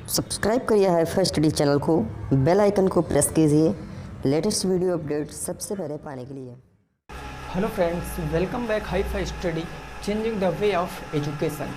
Subscribe करिए Hifi study channel को, bell icon को प्रेस कीजिए लेटेस्ट वीडियो अपडेट सबसे पहले पाने के लिए। Hello friends, welcome back Hifi study changing the way of education.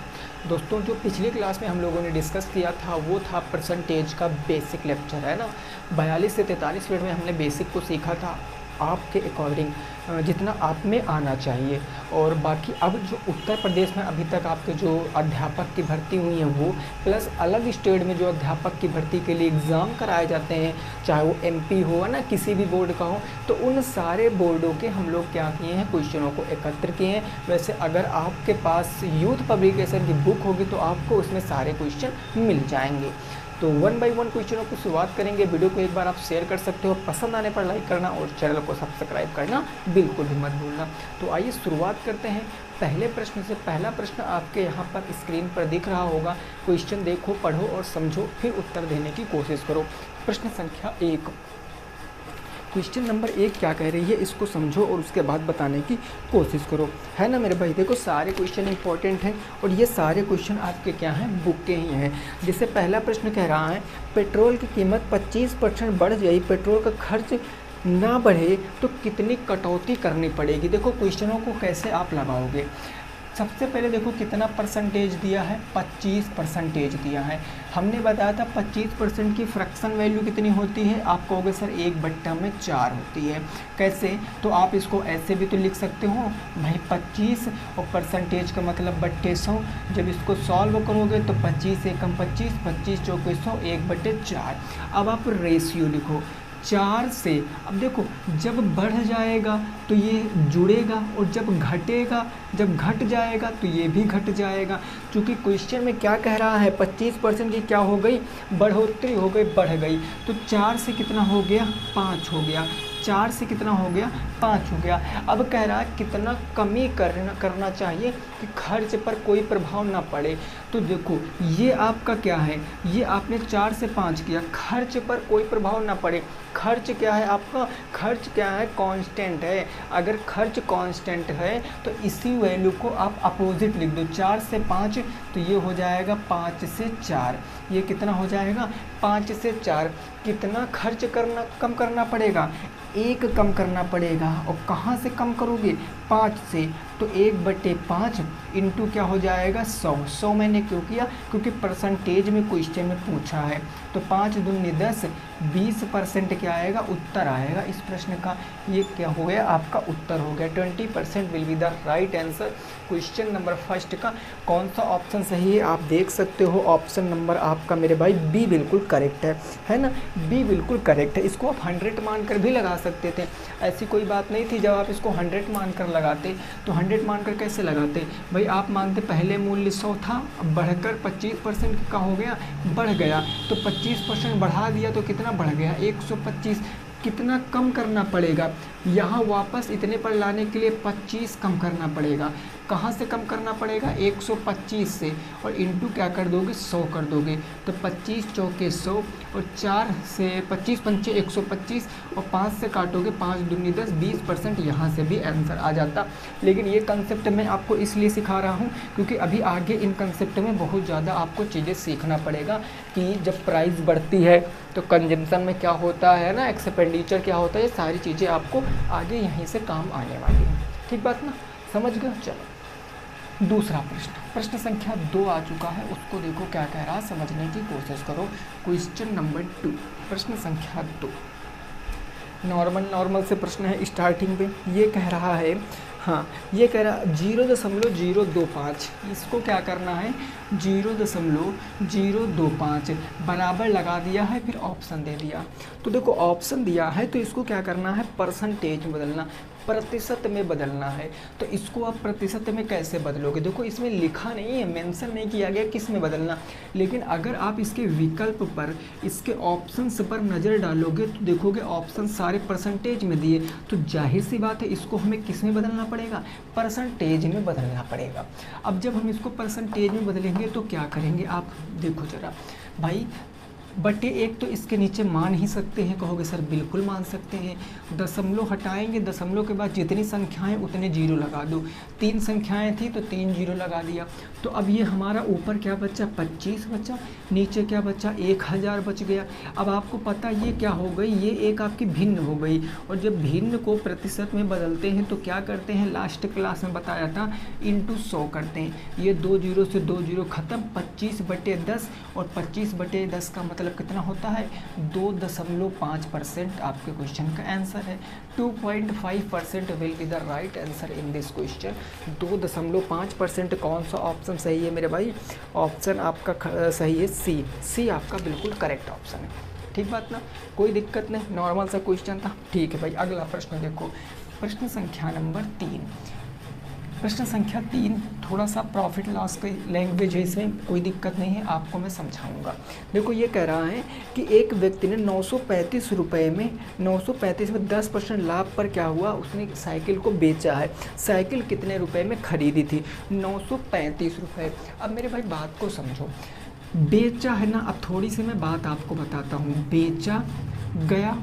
दोस्तों, जो पिछली क्लास में हम लोगों ने डिस्कस किया था वो था परसेंटेज का बेसिक लेक्चर, है ना। 42 से 43 मिनट में हमने बेसिक को सीखा था आपके अकॉर्डिंग जितना आप में आना चाहिए। और बाकी अब जो उत्तर प्रदेश में अभी तक आपके जो अध्यापक की भर्ती हुई है वो, प्लस अलग स्टेट में जो अध्यापक की भर्ती के लिए एग्ज़ाम कराए जाते हैं, चाहे वो एमपी हो ना, किसी भी बोर्ड का हो, तो उन सारे बोर्डों के हम लोग क्या किए हैं, क्वेश्चनों को एकत्र किए हैं। वैसे अगर आपके पास यूथ पब्लिकेशन की बुक होगी तो आपको उसमें सारे क्वेश्चन मिल जाएंगे। तो 1 बाय 1 क्वेश्चनों को शुरुआत करेंगे। वीडियो को एक बार आप शेयर कर सकते हो, पसंद आने पर लाइक करना और चैनल को सब्सक्राइब करना बिल्कुल भी मत भूलना। तो आइए शुरुआत करते हैं पहले प्रश्न से। पहला प्रश्न आपके यहाँ पर स्क्रीन पर दिख रहा होगा। क्वेश्चन देखो, पढ़ो और समझो, फिर उत्तर देने की कोशिश करो। प्रश्न संख्या 1, क्वेश्चन नंबर 1 क्या कह रही है इसको समझो और उसके बाद बताने की कोशिश करो, है ना मेरे भाई। देखो, सारे क्वेश्चन इंपॉर्टेंट हैं और ये सारे क्वेश्चन आपके क्या हैं, बुक के ही हैं। जैसे पहला प्रश्न कह रहा है, पेट्रोल की कीमत 25% बढ़ गई, पेट्रोल का खर्च ना बढ़े तो कितनी कटौती करनी पड़ेगी। देखो, क्वेश्चनों को कैसे आप लगाओगे। सबसे पहले देखो कितना परसेंटेज दिया है, 25% दिया है। हमने बताया था 25% की फ्रैक्शन वैल्यू कितनी होती है, आप कहोगे सर 1/4 होती है। कैसे, तो आप इसको ऐसे भी तो लिख सकते हो भाई, 25 और परसेंटेज का मतलब बट्टे 100। जब इसको सॉल्व करोगे तो 25 एकम 25, 25 चौके 100, 1/4। अब आप रेशियो लिखो 4 से। अब देखो, जब बढ़ जाएगा तो ये जुड़ेगा और जब घटेगा, जब घट जाएगा तो ये भी घट जाएगा। क्योंकि क्वेश्चन में क्या कह रहा है, 25% की क्या हो गई, बढ़ोतरी हो गई, बढ़ गई। तो 4 से कितना हो गया, 5 हो गया। 4 से कितना हो गया, 5 हो गया। अब कह रहा है कितना कमी करना चाहिए कि खर्च पर कोई प्रभाव ना पड़े। तो देखो, ये आपका क्या है, ये आपने 4 से 5 किया, खर्च पर कोई प्रभाव ना पड़े। खर्च क्या है आपका, खर्च क्या है, कांस्टेंट है। अगर खर्च कांस्टेंट है तो इसी वैल्यू को आप अपोजिट लिख दो, 4 से 5, तो ये हो जाएगा 5 से 4। ये कितना हो जाएगा, 5 से 4। कितना खर्च कम करना पड़ेगा, 1 कम करना पड़ेगा। और कहाँ से कम करोगे, 5 से। तो 1/5 इंटू क्या हो जाएगा, 100। 100 मैंने क्यों किया, क्योंकि परसेंटेज में क्वेश्चन में पूछा है। तो 5 दूनी 10, 20% क्या आएगा, उत्तर आएगा इस प्रश्न का। ये क्या हो गया, आपका उत्तर हो गया। 20% will be the right answer. Question number first का कौन सा ऑप्शन सही है आप देख सकते हो। ऑप्शन नंबर आपका मेरे भाई बी बिल्कुल करेक्ट है ना, बी बिल्कुल करेक्ट है। इसको आप 100 मानकर भी लगा सकते थे, ऐसी कोई बात नहीं थी। जब आप इसको 100 मानकर लगाते तो 100 मानकर कैसे लगाते भाई, आप मानते पहले मूल्य 100 था, अब बढ़कर 25% का हो गया, बढ़ गया। तो 25% बढ़ा दिया तो कितना बढ़ गया, 125। कितना कम करना पड़ेगा, यहाँ वापस इतने पर लाने के लिए 25 कम करना पड़ेगा। कहाँ से कम करना पड़ेगा, 125 से, और इंटू क्या कर दोगे, 100 कर दोगे। तो 25 चौके 100 और 4 से 25 पंचे 125 और 5 से काटोगे, 5 दूनी 10, 20% यहाँ से भी आंसर आ जाता। लेकिन ये कंसेप्ट मैं आपको इसलिए सिखा रहा हूँ क्योंकि अभी आगे इन कंसेप्ट में बहुत ज़्यादा आपको चीज़ें सीखना पड़ेगा कि जब प्राइस बढ़ती है तो कंजम्पशन में क्या होता है ना, एक्सपेंडिचर क्या होता है, ये सारी चीज़ें आपको आगे यहीं से काम आने वाली है। ठीक बात ना, समझ गए। चलो दूसरा प्रश्न, प्रश्न संख्या 2 आ चुका है, उसको देखो क्या कह रहा है, समझने की कोशिश करो। क्वेश्चन नंबर 2, प्रश्न संख्या 2, नॉर्मल से प्रश्न है स्टार्टिंग पे। ये कह रहा है, हाँ ये कह रहा है 0.025, इसको क्या करना है, 0.025 बराबर लगा दिया है, फिर ऑप्शन दे दिया। तो देखो ऑप्शन दिया है तो इसको क्या करना है, परसेंटेज में बदलना, प्रतिशत में बदलना है। तो इसको आप प्रतिशत में कैसे बदलोगे, देखो इसमें लिखा नहीं है, मेंशन नहीं किया गया किस में बदलना। लेकिन अगर आप इसके विकल्प पर, इसके ऑप्शंस पर नज़र डालोगे तो देखोगे ऑप्शन सारे परसेंटेज में दिए। तो जाहिर सी बात है इसको हमें किस में बदलना पड़ेगा, परसेंटेज में बदलना पड़ेगा। अब जब हम इसको परसेंटेज में बदलेंगे तो क्या करेंगे, आप देखो जरा भाई, बटे 1 तो इसके नीचे मान ही सकते हैं, कहोगे सर बिल्कुल मान सकते हैं। दशमलव हटाएंगे, दशमलव के बाद जितनी संख्याएं उतने जीरो लगा दो। 3 संख्याएं थी तो 3 जीरो लगा दिया। तो अब ये हमारा ऊपर क्या बचा, 25 बचा, नीचे क्या बचा, 1000 बच गया। अब आपको पता ये क्या हो गई, ये एक आपकी भिन्न हो गई। और जब भिन्न को प्रतिशत में बदलते हैं तो क्या करते हैं, लास्ट क्लास में बताया था, इंटू 100 करते हैं। ये 2 जीरो से 2 जीरो खत्म, 25/10 और 25/10 का मतलब कितना होता है, 2.5% आपके क्वेश्चन का आंसर है। 2.5% will be the right answer in this question. 2.5% कौन सा ऑप्शन सही है मेरे भाई, ऑप्शन आपका सही है सी आपका बिल्कुल करेक्ट ऑप्शन है। ठीक बात ना, कोई दिक्कत नहीं, नॉर्मल सा क्वेश्चन था। ठीक है भाई, अगला प्रश्न देखो, प्रश्न संख्या नंबर 3। प्रश्न संख्या 3 थोड़ा सा प्रॉफिट लॉस की लैंग्वेज है, इसमें कोई दिक्कत नहीं है, आपको मैं समझाऊंगा। देखो ये कह रहा है कि एक व्यक्ति ने 935 रुपये में 10% लाभ पर क्या हुआ, उसने साइकिल को बेचा है। साइकिल कितने रुपए में खरीदी थी, 935 रुपये। अब मेरे भाई बात को समझो, बेचा है ना, अब थोड़ी सी मैं बात आपको बताता हूँ। बेचा गया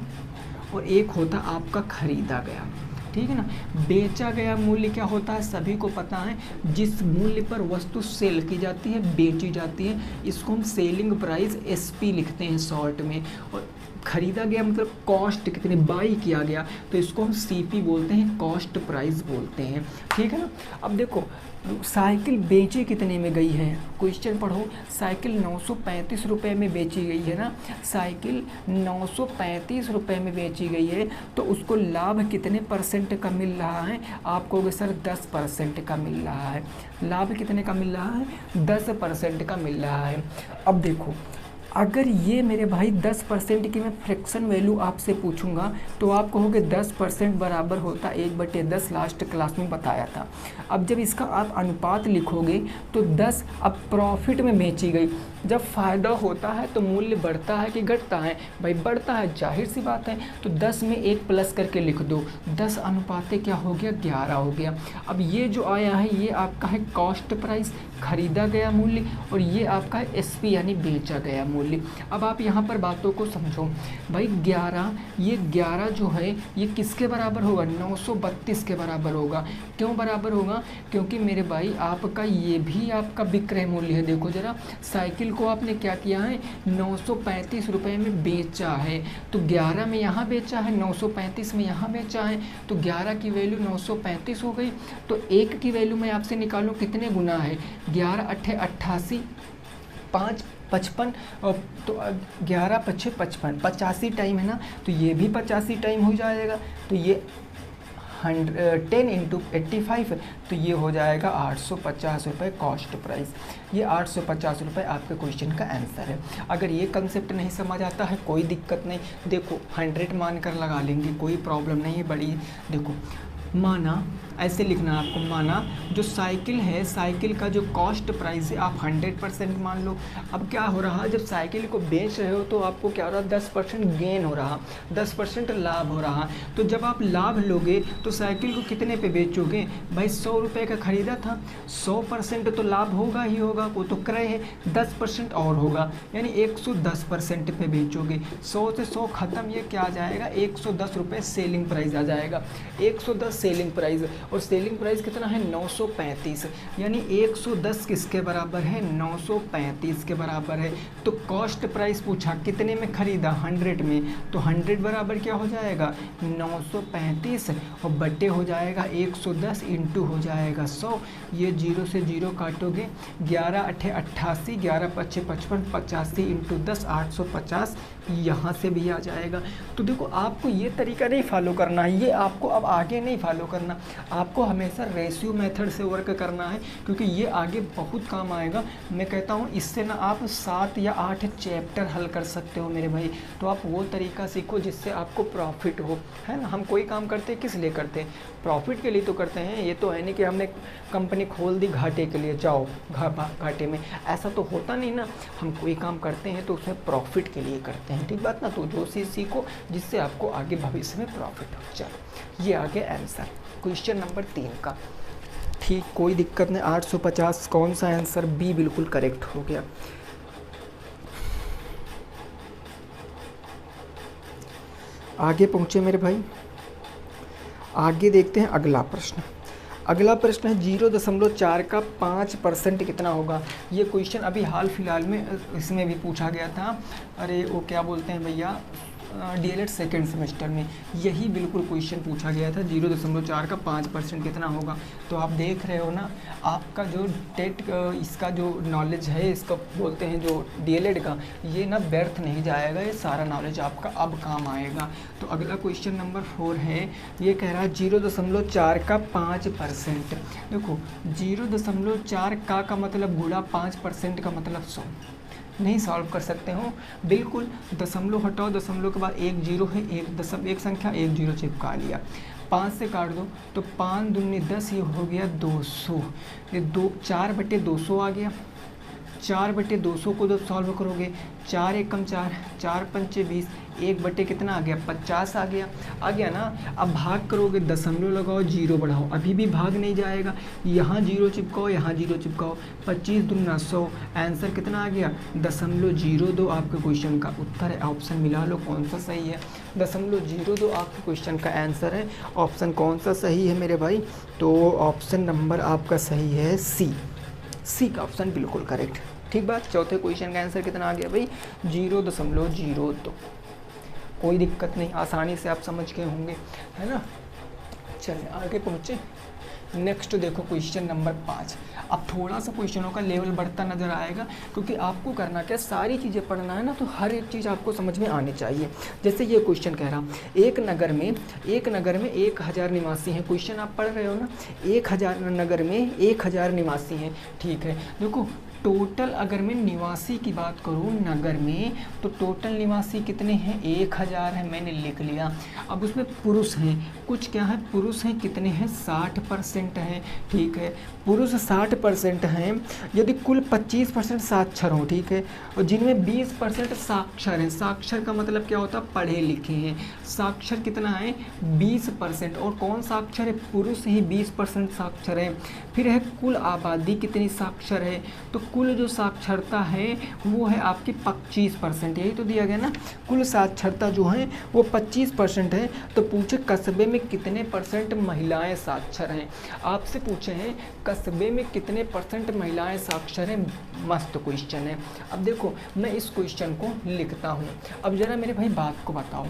और एक होता आपका खरीदा गया, ठीक है ना। बेचा गया मूल्य क्या होता है, सभी को पता है, जिस मूल्य पर वस्तु सेल की जाती है, बेची जाती है, इसको हम सेलिंग प्राइस SP लिखते हैं शॉर्ट में। और खरीदा गया मतलब कॉस्ट कितने बाई किया गया, तो इसको हम CP बोलते हैं, कॉस्ट प्राइस बोलते हैं, ठीक है ना। अब देखो साइकिल बेची कितने में गई है, क्वेश्चन पढ़ो। साइकिल 935 रुपये में बेची गई है ना, साइकिल 935 रुपये में बेची गई है, तो उसको लाभ कितने % का मिल रहा है, आप कहोगे सर 10% का मिल रहा है। लाभ कितने का मिल रहा है, 10% का मिल रहा है। अब देखो अगर ये मेरे भाई 10% की मैं फ्रैक्शन वैल्यू आपसे पूछूंगा तो आप कहोगे 10% बराबर होता 1/10, लास्ट क्लास में बताया था। अब जब इसका आप अनुपात लिखोगे तो 10 अब प्रॉफिट में बेची गई। जब फ़ायदा होता है तो मूल्य बढ़ता है कि घटता है, भाई बढ़ता है, जाहिर सी बात है। तो 10 में 1 प्लस करके लिख दो, 10 अनुपाते क्या हो गया, 11 हो गया। अब ये जो आया है ये आपका है कॉस्ट प्राइस, खरीदा गया मूल्य, और ये आपका है SP यानी बेचा गया मूल्य। अब आप यहाँ पर बातों को समझो भाई, 11 ये 11 जो है ये किसके बराबर होगा, 932 के बराबर होगा। क्यों बराबर होगा, क्योंकि मेरे भाई आपका ये भी आपका विक्रय मूल्य है। देखो जरा, साइकिल को आपने क्या किया है, 935 रुपये में बेचा है, तो 11 में यहाँ बेचा है, 935 में यहाँ बेचा है, तो 11 की वैल्यू 935 हो गई। तो 1 की वैल्यू मैं आपसे निकालूँ कितने गुना है, 11 × 8 = 88, 5 55, तो 11 × 5 = 55, 85 टाइम है ना, तो ये भी 85 टाइम हो जाएगा। तो ये 10 × 85, तो ये हो जाएगा 850 रुपये कॉस्ट प्राइस। ये 850 रुपये आपके क्वेश्चन का आंसर है। अगर ये कंसेप्ट नहीं समझ आता है कोई दिक्कत नहीं, देखो 100 मान कर लगा लेंगे, कोई प्रॉब्लम नहीं है बड़ी। देखो माना, ऐसे लिखना है आपको, माना जो साइकिल है, साइकिल का जो कॉस्ट प्राइस है आप 100% मान लो। अब क्या हो रहा है, जब साइकिल को बेच रहे हो तो आपको क्या हो रहा है, 10% गेन हो रहा, 10% लाभ हो रहा। तो जब आप लाभ लोगे तो साइकिल को कितने पे बेचोगे भाई, 100 रुपये का खरीदा था, 100% तो लाभ होगा ही होगा, वो तो क्रय है, 10% और होगा, यानी 110% पे बेचोगे। 100 से 100 खत्म, ये क्या आ जाएगा, 110 रुपये सेलिंग प्राइस आ जाएगा। 110 सेलिंग प्राइस, और सेलिंग प्राइस कितना है, 935, यानी 110 किसके बराबर है, 935 के बराबर है। तो कॉस्ट प्राइस पूछा कितने में खरीदा, 100 में, तो 100 बराबर क्या हो जाएगा, 935, और बटे हो जाएगा 110 इंटू हो जाएगा 100। ये 0 से 0 काटोगे, 11 × 8 = 88, 11 × 5 = 55, 85 इंटू 10 850, यहाँ से भी आ जाएगा। तो देखो आपको ये तरीका नहीं फॉलो करना है, ये आपको अब आगे नहीं फॉलो करना, आपको हमेशा रेशियो मेथड से वर्क करना है, क्योंकि ये आगे बहुत काम आएगा। मैं कहता हूँ इससे ना आप 7 या 8 चैप्टर हल कर सकते हो मेरे भाई। तो आप वो तरीका सीखो जिससे आपको प्रॉफिट हो, है ना। हम कोई काम करते हैं किस लिए करते हैं, प्रॉफिट के लिए तो करते हैं। ये तो है नहीं कि हमने कंपनी खोल दी घाटे के लिए, जाओ घाटे में, ऐसा तो होता नहीं ना। हम कोई काम करते हैं तो उसमें प्रॉफिट के लिए करते हैं, ठीक बात ना। तो जो चीज़ सीखो जिससे आपको आगे भविष्य में प्रॉफिट हो। चलो ये आगे आंसर क्वेश्चन नंबर 3 का, ठीक, कोई दिक्कत नहीं। 850 कौन सा आंसर, बी बिल्कुल करेक्ट हो गया। आगे पहुँचे मेरे भाई, आगे देखते हैं अगला प्रश्न। अगला प्रश्न है 0.4 का 5% कितना होगा। ये क्वेश्चन अभी हाल फिलहाल में इसमें भी पूछा गया था। अरे वो क्या बोलते हैं भैया, डीएलएड सेकेंड सेमेस्टर में यही बिल्कुल क्वेश्चन पूछा गया था, 0.4 का 5% कितना होगा। तो आप देख रहे हो ना, आपका जो टेट इसका जो नॉलेज है, इसका बोलते हैं जो डीएलएड का, ये ना व्यर्थ नहीं जाएगा, ये सारा नॉलेज आपका अब काम आएगा। तो अगला क्वेश्चन नंबर 4 है, ये कह रहा है 0.4 का 5%। देखो 0.4 का मतलब गुणा 5% का मतलब 100। नहीं सॉल्व कर सकते हो, बिल्कुल दशमलव हटाओ, दशमलव के बाद एक जीरो है, एक संख्या, एक जीरो चिपका लिया। 5 से काट दो तो 5 दूनी 10, ये हो गया 200। ये 4/200 आ गया। 4/200 को जब सॉल्व करोगे, 4 एकम 4, 4 पंचे 20, 1 कितना आ गया 50 आ गया ना। अब भाग करोगे, दशमलव लगाओ, जीरो बढ़ाओ, अभी भी भाग नहीं जाएगा, यहाँ जीरो चिपकाओ, यहाँ जीरो चिपकाओ, 25 दूना 100, आंसर कितना आ गया 0.02। आपके क्वेश्चन का उत्तर है, ऑप्शन मिला लो कौन सा सही है। 0.02 आपके क्वेश्चन का आंसर है। ऑप्शन कौन सा सही है मेरे भाई, तो ऑप्शन नंबर आपका सही है सी का ऑप्शन बिल्कुल करेक्ट। ठीक बात। चौथे क्वेश्चन का आंसर कितना आ गया भाई 0.02। कोई दिक्कत नहीं, आसानी से आप समझ गए होंगे, है ना। चलिए आगे पहुँचे। नेक्स्ट देखो क्वेश्चन नंबर 5। अब थोड़ा सा क्वेश्चनों का लेवल बढ़ता नज़र आएगा, क्योंकि आपको करना क्या, सारी चीज़ें पढ़ना है ना, तो हर एक चीज़ आपको समझ में आनी चाहिए। जैसे ये क्वेश्चन कह रहा, एक नगर में 1000 निवासी हैं। क्वेश्चन आप पढ़ रहे हो ना, 1000 नगर में 1000 निवासी हैं। ठीक है, देखो टोटल अगर मैं निवासी की बात करूँ नगर में, तो टोटल निवासी कितने हैं 1000 है, मैंने लिख लिया। अब उसमें पुरुष हैं, कुछ क्या है, पुरुष हैं कितने हैं 60% हैं। ठीक है, पुरुष 60% हैं। यदि कुल 25% साक्षर हों, ठीक है, और जिनमें 20% साक्षर हैं। साक्षर का मतलब क्या होता है, पढ़े लिखे हैं। साक्षर कितना है 20%, और कौन साक्षर है, पुरुष ही 20% साक्षर है। फिर है कुल आबादी कितनी साक्षर है, तो कुल जो साक्षरता है वो है आपकी 25%। यही तो दिया गया ना, कुल साक्षरता जो है वो 25% है। तो पूछे कस्बे में कितने % महिलाएं साक्षर हैं। आपसे पूछे हैं कस्बे में कितने % महिलाएं साक्षर हैं। मस्त क्वेश्चन है। अब देखो मैं इस क्वेश्चन को लिखता हूँ। अब जरा मेरे भाई बात को बताओ,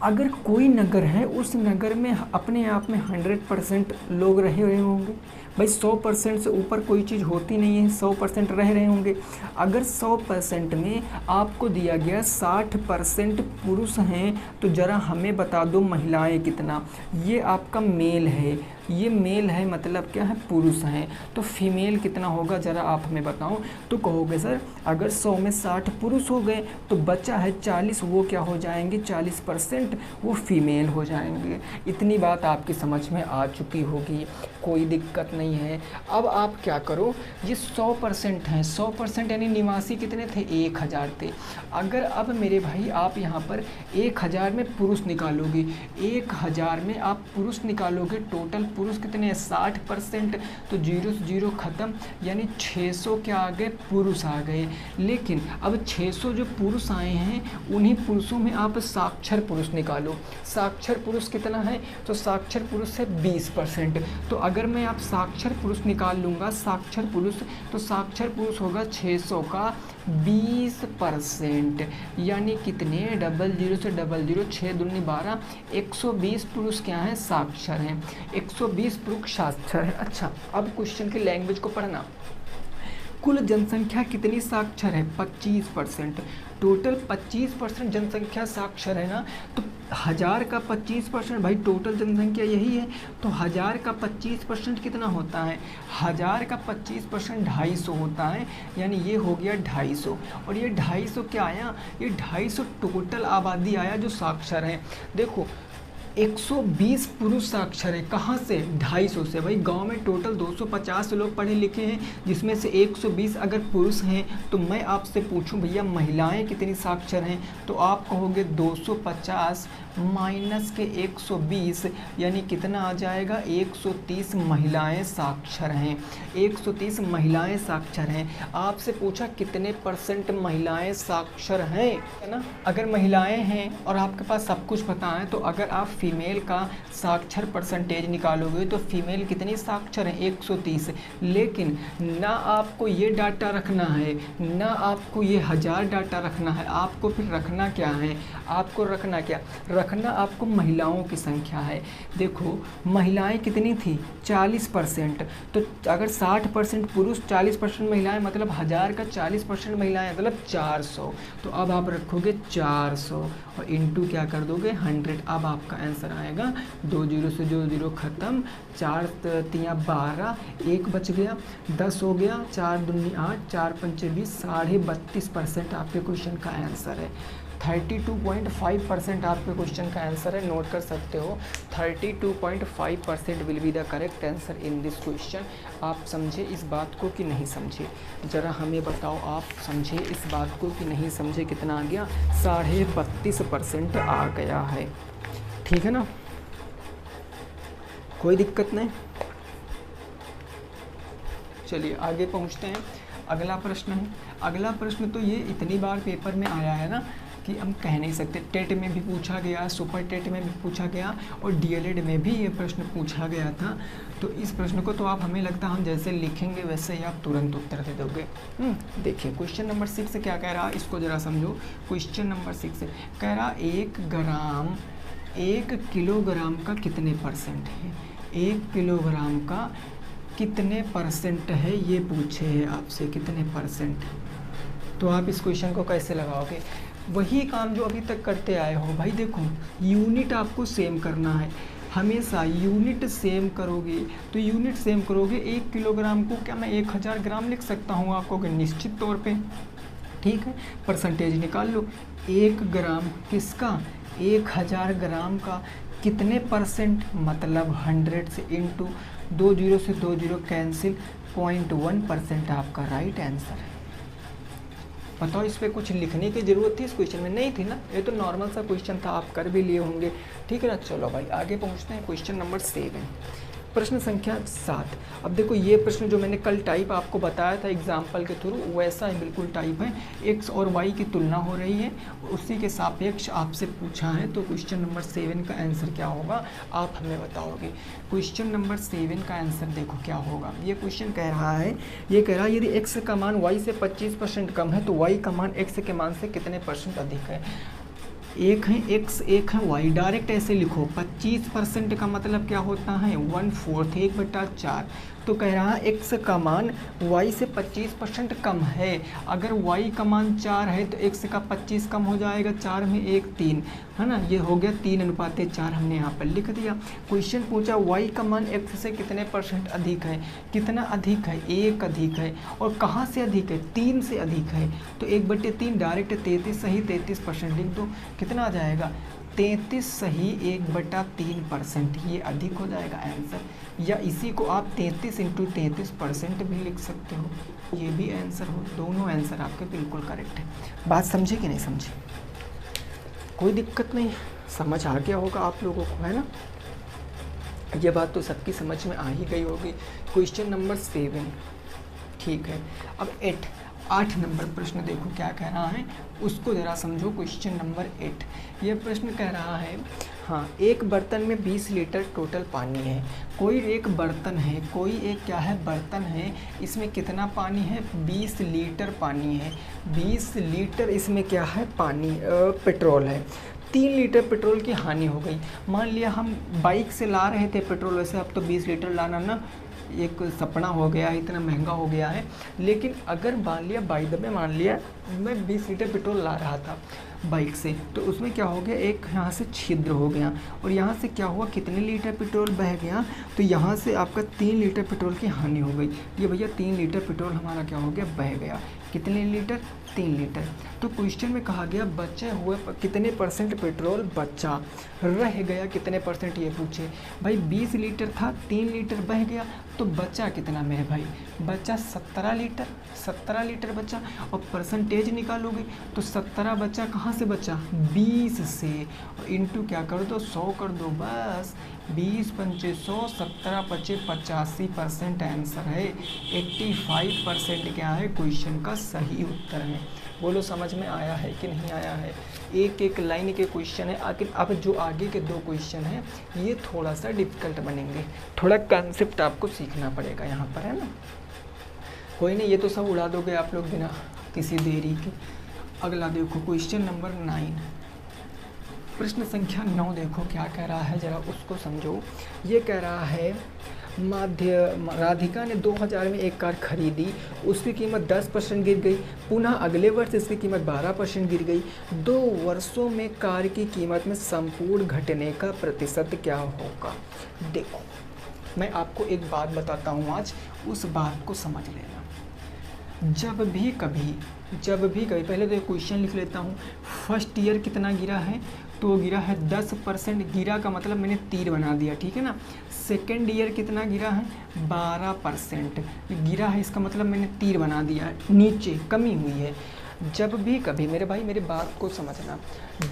अगर कोई नगर है, उस नगर में अपने आप में 100% लोग रहे हुए होंगे। भाई 100% से ऊपर कोई चीज़ होती नहीं है, 100% रह रहे होंगे। अगर 100% में आपको दिया गया 60% पुरुष हैं, तो ज़रा हमें बता दो महिलाएं कितना। ये आपका मेल है, ये मेल है, मतलब क्या है पुरुष हैं। तो फीमेल कितना होगा ज़रा आप हमें बताओ। तो कहोगे सर अगर 100 में 60 पुरुष हो गए तो बचा है 40, वो क्या हो जाएंगे 40% वो फीमेल हो जाएंगे। इतनी बात आपकी समझ में आ चुकी होगी, कोई दिक्कत नहीं है। अब आप क्या करो, ये 100% हैं, 100% यानी निवासी कितने थे 1000 थे। अगर अब मेरे भाई आप यहाँ पर 1000 में पुरुष निकालोगे, 1000 में आप पुरुष निकालोगे, टोटल पुरुष कितने हैं 60%, तो 0 से 0 ख़त्म, यानी 600 क्या आ गए पुरुष आ गए। लेकिन अब 600 जो पुरुष आए हैं उन्हीं पुरुषों में आप साक्षर पुरुष निकालो। साक्षर पुरुष कितना है, तो साक्षर पुरुष है 20%। तो अगर मैं आप साक्षर पुरुष निकाल लूँगा, साक्षर पुरुष, तो साक्षर पुरुष होगा 600 का 20%, यानी कितने 00 से 00, 6 दूनी 12, 120 पुरुष क्या हैं साक्षर हैं, 120 पुरुष साक्षर है। अच्छा अब क्वेश्चन की लैंग्वेज को पढ़ना। कुल जनसंख्या कितनी साक्षर है 25%। टोटल 25% जनसंख्या साक्षर है ना, तो 1000 का 25%, भाई टोटल जनसंख्या यही है, तो 1000 का 25% कितना होता है, 1000 का 25% 250 होता है, यानी ये हो गया 250। और ये 250 क्या आया, ये 250 टोटल आबादी आया जो साक्षर है। देखो 120 पुरुष साक्षर है। कहाँ से? 250 से। भाई गांव में टोटल 250 लोग पढ़े लिखे हैं, जिसमें से 120 अगर पुरुष हैं, तो मैं आपसे पूछूं भैया महिलाएं कितनी साक्षर हैं, तो आप कहोगे 250 माइनस के 120 यानी कितना आ जाएगा? 130 महिलाएं साक्षर हैं। 130 महिलाएं साक्षर हैं। आपसे पूछा कितने % महिलाएं साक्षर हैं, है ना। अगर महिलाएं हैं और आपके पास सब कुछ पता है, तो अगर आप फीमेल का साक्षर % निकालोगे तो फीमेल कितनी साक्षर है? 130। लेकिन ना आपको ये डाटा रखना है, ना आपको ये 1000 डाटा रखना है, आपको फिर रखना क्या है? आपको रखना क्या? रखना आपको महिलाओं की संख्या है। देखो महिलाएं कितनी थी? 40%। तो अगर 60% पुरुष 40% महिलाएं, मतलब 1000 का 40% महिलाएं, मतलब 400। तो अब आप रखोगे 400 और इंटू क्या कर दोगे? 100। अब आपका आंसर आएगा 2 0 से 2 0 खत्म, 4 3 12, 1 बच गया, 10 हो गया, 4 दूनी 8, 4 पंचे 20, 32.5% आपके क्वेश्चन का आंसर है। 32.5% आपके क्वेश्चन का आंसर है। नोट कर सकते हो 32.5% will be the correct answer in this question. आप समझे इस बात को कि नहीं समझे? ज़रा हमें बताओ, आप समझे इस बात को कि नहीं समझे? कितना आ गया? 32.5% आ गया है। ठीक है ना, कोई दिक्कत नहीं। चलिए आगे पहुंचते हैं। अगला प्रश्न है। अगला प्रश्न तो ये इतनी बार पेपर में आया है ना कि हम कह नहीं सकते। टेट में भी पूछा गया, सुपर टेट में भी पूछा गया और डीएलएड में भी ये प्रश्न पूछा गया था। तो इस प्रश्न को तो आप, हमें लगता है हम जैसे लिखेंगे वैसे ही आप तुरंत उत्तर दे दोगे। देखिए क्वेश्चन नंबर 6 क्या कह रहा है, इसको ज़रा समझो। क्वेश्चन नंबर 6 कह रहा 1 किलोग्राम का कितने % है? 1 किलोग्राम का कितने % है, ये पूछे है आपसे, कितने %। तो आप इस क्वेश्चन को कैसे लगाओगे? वही काम जो अभी तक करते आए हो। भाई देखो यूनिट आपको सेम करना है, हमेशा यूनिट सेम करोगे। तो यूनिट सेम करोगे, 1 किलोग्राम को क्या मैं 1000 ग्राम लिख सकता हूँ? आपको निश्चित तौर पे। ठीक है, परसेंटेज निकाल लो। 1 ग्राम किसका? 1000 ग्राम का कितने %? मतलब 100 से इंटू 2 0 से 2 0 कैंसिल, 0.1% आपका राइट आंसर है। बताओ इस पे कुछ लिखने की ज़रूरत थी इस क्वेश्चन में? नहीं थी ना, ये तो नॉर्मल सा क्वेश्चन था, आप कर भी लिए होंगे। ठीक है ना। चलो भाई आगे पहुंचते हैं। क्वेश्चन नंबर 7, प्रश्न संख्या 7। अब देखो ये प्रश्न जो मैंने कल टाइप आपको बताया था एग्जाम्पल के थ्रू, वैसा ही बिल्कुल टाइप है। एक्स और वाई की तुलना हो रही है, उसी के सापेक्ष आपसे पूछा है। तो क्वेश्चन नंबर 7 का आंसर क्या होगा, आप हमें बताओगे। क्वेश्चन नंबर 7 का आंसर देखो क्या होगा। ये क्वेश्चन कह रहा है, ये कह रहा है यदि एक्स का मान वाई से 25% कम है, तो वाई का मान एक्स के मान से कितने % अधिक है? एक है एक्स, एक है वाई। डायरेक्ट ऐसे लिखो, 25% का मतलब क्या होता है? 1/4, 1/4। तो कह रहा है एक्स का मान वाई से 25% कम है। अगर वाई का मान 4 है तो एक्स का 25 कम हो जाएगा, 4 में 1 3, है ना। ये हो गया 3:4, हमने यहाँ पर लिख दिया। क्वेश्चन पूछा वाई का मान एक्स से कितने % अधिक है? कितना अधिक है? 1 अधिक है। और कहाँ से अधिक है? 3 से अधिक है। तो 1/3 डायरेक्ट 33 सही 33% लिख दो। कितना आ जाएगा? 33 सही 1/3%, ये अधिक हो जाएगा आंसर। या इसी को आप 33 × 33% भी लिख सकते हो, ये भी आंसर हो। दोनों आंसर आपके बिल्कुल करेक्ट है। बात समझे कि नहीं समझे? कोई दिक्कत नहीं, समझ आ गया होगा आप लोगों को, है ना। ये बात तो सबकी समझ में आ ही गई होगी। क्वेश्चन नंबर 7 ठीक है। अब 8 नंबर प्रश्न देखो क्या कह रहा है, उसको ज़रा समझो। क्वेश्चन नंबर 8, ये प्रश्न कह रहा है, हाँ, एक बर्तन में 20 लीटर टोटल पानी है। कोई एक बर्तन है, कोई एक क्या है? बर्तन है। इसमें कितना पानी है? 20 लीटर पानी है। 20 लीटर इसमें क्या है? पानी, पेट्रोल है। 3 लीटर पेट्रोल की हानि हो गई। मान लिया हम बाइक से ला रहे थे पेट्रोल, वैसे अब तो 20 लीटर लाना ना एक सपना हो गया है, इतना महंगा हो गया है। लेकिन अगर मान लिया बाई द वे, मान लिया मैं 20 लीटर पेट्रोल ला रहा था बाइक से, तो उसमें क्या हो गया? एक यहाँ से छिद्र हो गया और यहाँ से क्या हुआ? कितने लीटर पेट्रोल बह गया? तो यहाँ से आपका 3 लीटर पेट्रोल की हानि हो गई। ये भैया 3 लीटर पेट्रोल हमारा क्या हो गया? बह गया। कितने लीटर? 3 लीटर। तो क्वेश्चन में कहा गया बचे हुए कितने परसेंट पेट्रोल बचा, रह गया कितने परसेंट ये पूछे। भाई 20 लीटर था, 3 लीटर बह गया, तो बचा कितना मेरे भाई, बचा 17 लीटर, 17 लीटर बचा। और परसेंटेज निकालोगे तो 17 बचा, कहाँ से बचा, 20 से, इंटू क्या कर दो, 100 कर दो, बस 20 पंचे 100, 17 पचे 85% आंसर है। 85% क्या है, क्वेश्चन का सही उत्तर है। बोलो समझ में आया है कि नहीं आया है। एक एक लाइन के क्वेश्चन है, आखिर अब जो आगे के 2 क्वेश्चन हैं ये थोड़ा सा डिफिकल्ट बनेंगे, थोड़ा कंसेप्ट आपको सीखना पड़ेगा यहाँ पर, है ना। कोई नहीं, ये तो सब उड़ा दोगे आप लोग बिना किसी देरी के। अगला देखो क्वेश्चन नंबर 9, प्रश्न संख्या 9 देखो क्या कह रहा है, ज़रा उसको समझो। ये कह रहा है राधिका ने 2000 में एक कार खरीदी, उसकी कीमत 10% गिर गई, पुनः अगले वर्ष इसकी कीमत 12% गिर गई। 2 वर्षों में कार की कीमत में संपूर्ण घटने का प्रतिशत क्या होगा। देखो मैं आपको एक बात बताता हूँ आज, उस बात को समझ लेना। जब भी कभी पहले तो एक क्वेश्चन लिख लेता हूँ। फर्स्ट ईयर कितना गिरा है, तो गिरा है 10%, गिरा का मतलब मैंने तीर बना दिया, ठीक है ना। सेकेंड ईयर कितना गिरा है, 12% गिरा है, इसका मतलब मैंने तीर बना दिया, नीचे कमी हुई है। जब भी कभी मेरे भाई मेरी बात को समझना,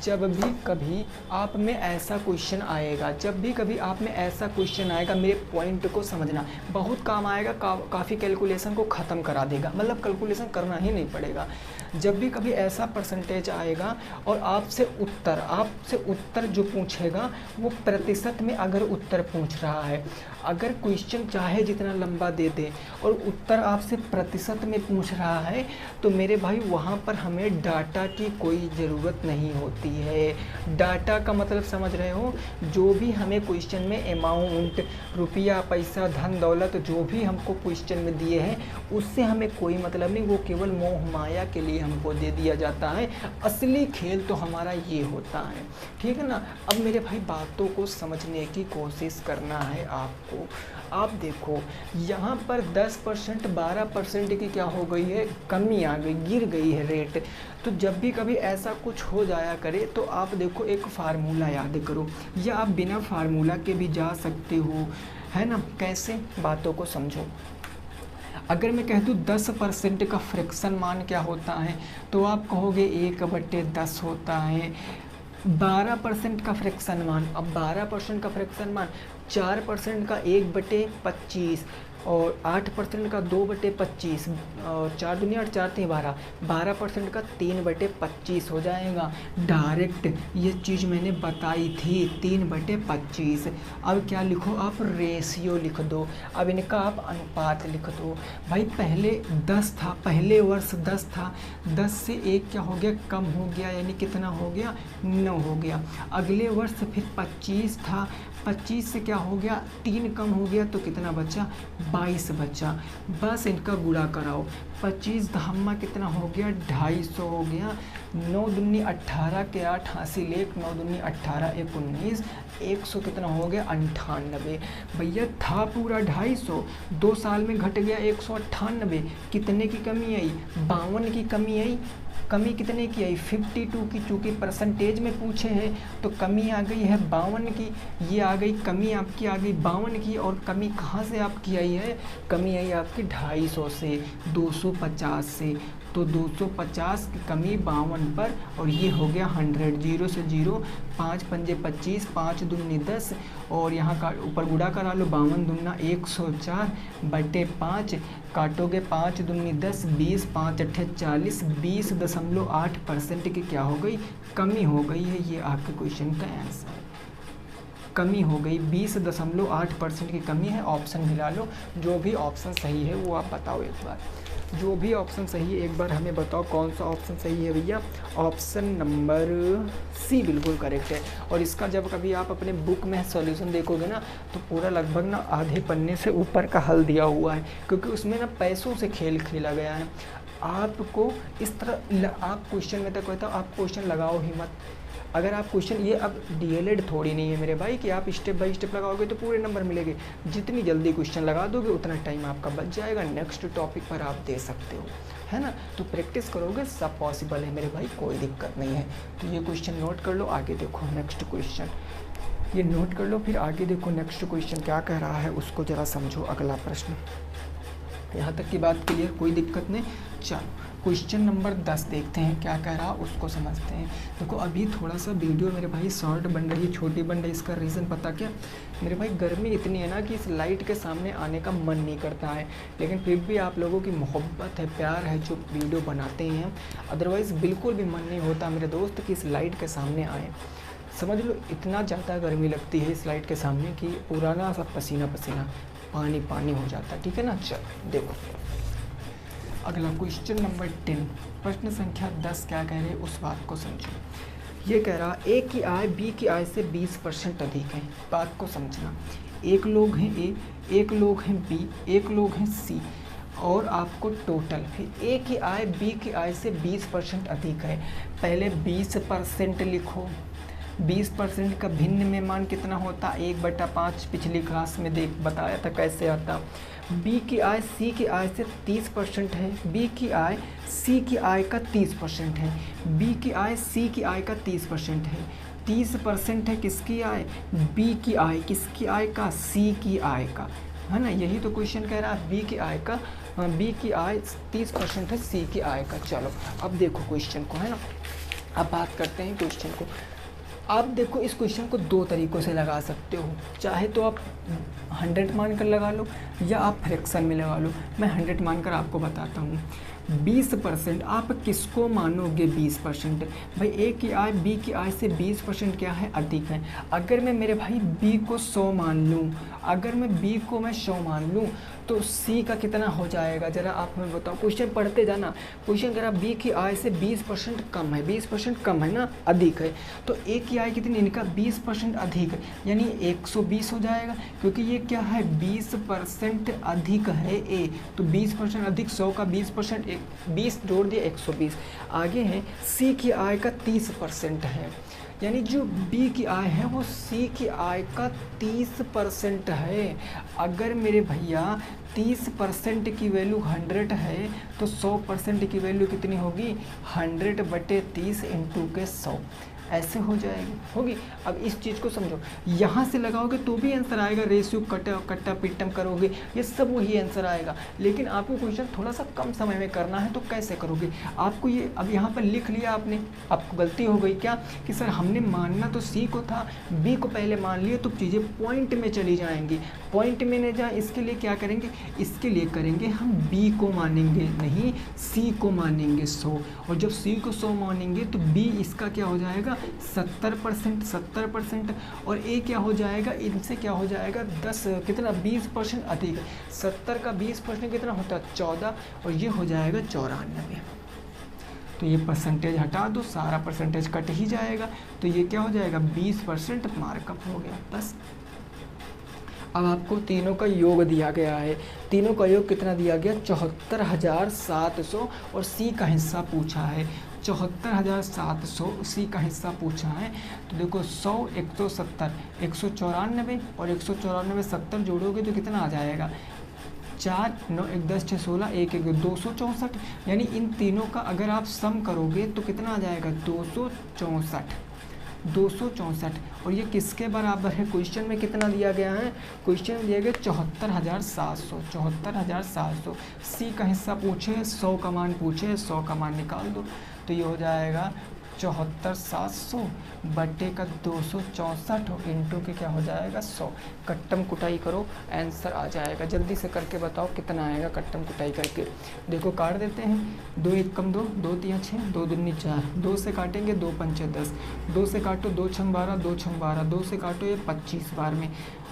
जब भी कभी आप में ऐसा क्वेश्चन आएगा, जब भी कभी आप में ऐसा क्वेश्चन आएगा, मेरे पॉइंट को समझना, बहुत काम आएगा, काफ़ी कैलकुलेशन को ख़त्म करा देगा, मतलब कैलकुलेशन करना ही नहीं पड़ेगा। जब भी कभी ऐसा परसेंटेज आएगा और आपसे उत्तर जो पूछेगा वो प्रतिशत में अगर उत्तर पूछ रहा है, अगर क्वेश्चन चाहे जितना लंबा दे दे और उत्तर आपसे प्रतिशत में पूछ रहा है, तो मेरे भाई वहाँ पर हमें डाटा की कोई ज़रूरत नहीं होती है। डाटा का मतलब समझ रहे हो, जो भी हमें क्वेश्चन में अमाउंट, रुपया, पैसा, धन दौलत जो भी हमको क्वेश्चन में दिए हैं उससे हमें कोई मतलब नहीं, वो केवल मोह माया के लिए हमको दे दिया जाता है। असली खेल तो हमारा ये होता है, ठीक है ना। अब मेरे भाई बातों को समझने की कोशिश करना है आपको। आप देखो यहाँ पर 10% 12% की क्या हो गई है, कमी आ गई, गिर गई है रेट। तो जब भी कभी ऐसा कुछ हो जाया करे तो आप देखो एक फार्मूला याद करो, या आप बिना फार्मूला के भी जा सकते हो, है ना। कैसे, बातों को समझो। अगर मैं कह दूँ 10% का फ्रैक्शन मान क्या होता है, तो आप कहोगे 1/10 होता है। 12% का फ्रैक्शन मान, अब 12% का फ्रैक्शन मान 4% का 1/25 और 8% का 2/25 और 4 दूनी 8, 4 3 12, 12% का 3/25 हो जाएगा। डायरेक्ट ये चीज़ मैंने बताई थी, 3/25। अब क्या लिखो आप, रेशियो लिख दो। अब इनका आप अनुपात लिख दो। भाई पहले 10 था, पहले वर्ष 10 था, 10 से 1 क्या हो गया, कम हो गया, यानी कितना हो गया, 9 हो गया। अगले वर्ष फिर 25 था, 25 से क्या हो गया, 3 कम हो गया, तो कितना बचा, 22 बचा। बस इनका गुणा कराओ, 25 धम्मा कितना हो गया, 250 हो गया। 9 दूनी 18 के 8 हासिल 1, 9 दूनी 18 1 19, 100 कितना हो गया, 98। भैया था पूरा 250, 2 साल में घट गया 198। कितने की कमी आई, 52 की कमी आई। कमी कितने की आई, 52 की। चूँकि परसेंटेज में पूछे हैं तो कमी आ गई है 52 की। ये आ गई कमी आपकी, आ गई 52 की। और कमी कहाँ से आपकी आई है, कमी आई आपकी 250 से, 250 से। तो 250 की कमी 52 पर, और ये हो गया 100। 0 से 0, 5 पंजे 25, 5 दूनी 10, और यहाँ का ऊपर गुणा करा लो, 52 दूना 104/5, काटोगे 5 दूनी 10, 20, 5 अट्ठे 40, 20.8% की क्या हो गई, कमी हो गई है। ये आपके क्वेश्चन का आंसर है, कमी हो गई, 20.8% की कमी है। ऑप्शन मिला लो, जो भी ऑप्शन सही है वो आप बताओ एक बार। जो भी ऑप्शन सही है एक बार हमें बताओ, कौन सा ऑप्शन सही है भैया। ऑप्शन नंबर सी बिल्कुल करेक्ट है। और इसका जब कभी आप अपने बुक में सॉल्यूशन देखोगे ना, तो पूरा लगभग ना आधे पन्ने से ऊपर का हल दिया हुआ है, क्योंकि उसमें ना पैसों से खेल खेला गया है। आपको इस तरह आप क्वेश्चन में, तो कहता हूँ आप क्वेश्चन लगाओ ही मत। अगर आप क्वेश्चन, ये अब डीएलएड थोड़ी नहीं है मेरे भाई कि आप स्टेप बाय स्टेप लगाओगे तो पूरे नंबर मिलेंगे। जितनी जल्दी क्वेश्चन लगा दोगे उतना टाइम आपका बच जाएगा, नेक्स्ट टॉपिक पर आप दे सकते हो, है ना। तो प्रैक्टिस करोगे सब पॉसिबल है मेरे भाई, कोई दिक्कत नहीं है। तो ये क्वेश्चन नोट कर लो, आगे देखो नेक्स्ट क्वेश्चन, ये नोट कर लो, फिर आगे देखो नेक्स्ट क्वेश्चन क्या कह रहा है उसको ज़रा समझो। अगला प्रश्न, यहाँ तक की बात क्लियर, कोई दिक्कत नहीं। चलो क्वेश्चन नंबर 10 देखते हैं क्या कह रहा उसको समझते हैं। देखो अभी थोड़ा सा वीडियो मेरे भाई शॉर्ट बन रही है, छोटी बन रही है, इसका रीज़न पता क्या मेरे भाई, गर्मी इतनी है ना कि इस लाइट के सामने आने का मन नहीं करता है, लेकिन फिर भी आप लोगों की मोहब्बत है, प्यार है जो वीडियो बनाते हैं, अदरवाइज़ बिल्कुल भी मन नहीं होता मेरे दोस्त कि इस लाइट के सामने आए। समझ लो इतना ज़्यादा गर्मी लगती है इस लाइट के सामने कि पुराना सा पसीना पसीना पानी पानी हो जाता है, ठीक है ना। चलो देखो अगला क्वेश्चन नंबर 10, प्रश्न संख्या 10 क्या कह रहे हैं उस बात को समझो। ये कह रहा ए की आय बी की आय से 20% अधिक है। बात को समझना, एक लोग हैं ए, एक लोग हैं बी, एक लोग हैं सी, और आपको टोटल फिर ए की आय बी की आय से 20% अधिक है। पहले 20% लिखो, 20% का भिन्न में मान कितना होता, 1/5। पिछली क्लास में बताया था कैसे आता। बी की आय सी की आय से 30% है, बी की आय सी की आय का 30% है, बी की आय सी की आय का 30% है। 30% है किसकी आय, बी की आय, किसकी आय का, सी की आय का, है ना। यही तो क्वेश्चन कह रहा है, बी की आय का, बी की आय 30% है सी की आय का। चलो अब देखो क्वेश्चन को, है ना। अब बात करते हैं क्वेश्चन को। आप देखो इस क्वेश्चन को दो तरीक़ों से लगा सकते हो, चाहे तो आप 100 मानकर लगा लो या आप फ्रैक्शन में लगा लो। मैं 100 मानकर आपको बताता हूँ। 20% आप किसको मानोगे, 20%। भाई ए की आय बी की आय से 20% क्या है, अधिक है। अगर मैं मेरे भाई बी को 100 मान लूँ, अगर मैं बी को मैं 100 मान लूँ तो सी का कितना हो जाएगा, ज़रा आप हमें बताओ। क्वेश्चन पढ़ते जाना। क्वेश्चन कह रहा बी की आय से 20% कम है, 20% कम है ना, अधिक है। तो ए की आय कितनी, इनका 20% अधिक है, यानी 120 हो जाएगा, क्योंकि ये क्या है 20% अधिक है ए, तो 20% अधिक 100 का 20%, 20 जोड़ दिया 120। आगे है सी की आय का 30% है, यानी जो बी की आय है वो सी की आय का 30% है। अगर मेरे भैया 30% की वैल्यू 100 है तो 100% की वैल्यू कितनी होगी, 100/30 इंटू के 100, ऐसे हो जाएगी, होगी। अब इस चीज़ को समझो, यहाँ से लगाओगे तो भी आंसर आएगा, रेशियो कट्टा पिट्टम करोगे ये सब वही आंसर आएगा। लेकिन आपको क्वेश्चन थोड़ा सा कम समय में करना है, तो कैसे करोगे। आपको ये अब यहाँ पर लिख लिया आपने, आपको गलती हो गई क्या कि सर हमने मानना तो सी को था, बी को पहले मान लिए, तो चीज़ें पॉइंट में चली जाएंगी। पॉइंट में नहीं जाए, इसके लिए क्या करेंगे, इसके लिए करेंगे हम बी को मानेंगे नहीं, सी को मानेंगे 100, और जब सी को 100 मानेंगे तो बी इसका क्या हो जाएगा 70%, और ए क्या हो जाएगा, इनसे क्या हो जाएगा 10 कितना 20% अधिक। 70 का 20% कितना होता है 14, और ये हो जाएगा 94। तो ये परसेंटेज हटा दो, सारा परसेंटेज कट ही जाएगा, तो ये क्या हो जाएगा 20% मार्कअप हो गया बस। अब आपको तीनों का योग दिया गया है, तीनों का योग कितना दिया गया 74,700, और सी का हिस्सा पूछा है 74,700, सी का हिस्सा पूछा है। तो देखो 100, 170, 194, और 194 70 जोड़ोगे तो कितना आ जाएगा 4, 9, 1, 10, 6, 16, 1, 1, 264। यानी इन तीनों का अगर आप सम करोगे तो कितना आ जाएगा 264। और ये किसके बराबर है, क्वेश्चन में कितना दिया गया है, क्वेश्चन में दिया गया 74,700। सी का हिस्सा पूछे, 100 का मान पूछे, 100 का मान निकाल दो, तो ये हो जाएगा 74,700 बटे का 264, और इंटू के क्या हो जाएगा 100। कट्टम कुटाई करो, आंसर आ जाएगा। जल्दी से करके बताओ कितना आएगा कट्टम कुटाई करके। देखो काट देते हैं, 2 1 कम 2, 2 3 6, 2 दूनी 4, 2 से काटेंगे 2 पंचे 10, 2 से काटो 2 6 12, 2 6 12, 2 से काटो ये 25 बार में।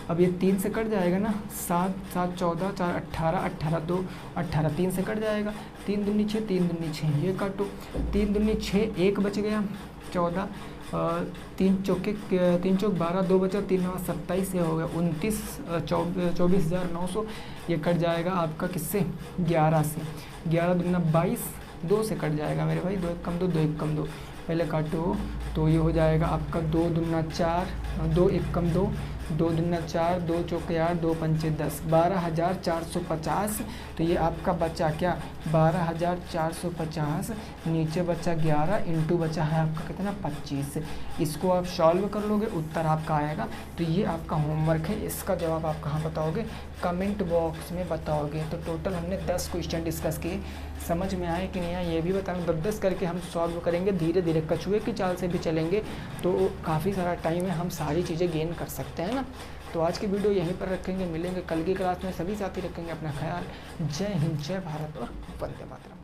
अब ये 3 से कट जाएगा ना, 7 7 14, 4 18, 18 2 18, 3 से कट जाएगा, 3 दूनी 6, 3 दूनी 6, ये काटो 3 दूनी 6, 1 बच गया 14, 3 चौक 12, 2 बचा, 3 9 27, ये हो गया 24,900। ये कट जाएगा आपका किससे 11 से, 11 दूना 22, 2 से कट जाएगा मेरे भाई, 2 1 कम 2, 2 1 कम 2, पहले काटो तो ये हो जाएगा आपका 2 दूना 4, 2 एक कम 2, 2 दूना 4, 2 चौके 8, 2 पंचे 10, 12,450। तो ये आपका बचा क्या 12,450, नीचे बचा 11 इंटू बचा है आपका कितना 25। इसको आप सॉल्व कर लोगे, उत्तर आपका आएगा। तो ये आपका होमवर्क है, इसका जवाब आप कहाँ बताओगे, कमेंट बॉक्स में बताओगे। तो टोटल हमने 10 क्वेश्चन डिस्कस किए, समझ में आए कि नहीं आए ये भी बताना। 10-10 करके हम सॉल्व करेंगे, धीरे धीरे कछुए की चाल से भी चलेंगे तो काफ़ी सारा टाइम है, हम सारी चीज़ें गेन कर सकते हैं ना। तो आज की वीडियो यहीं पर रखेंगे, मिलेंगे कल की क्लास में, सभी साथी रखेंगे अपना ख्याल। जय हिंद, जय भारत और वंदे मातरम।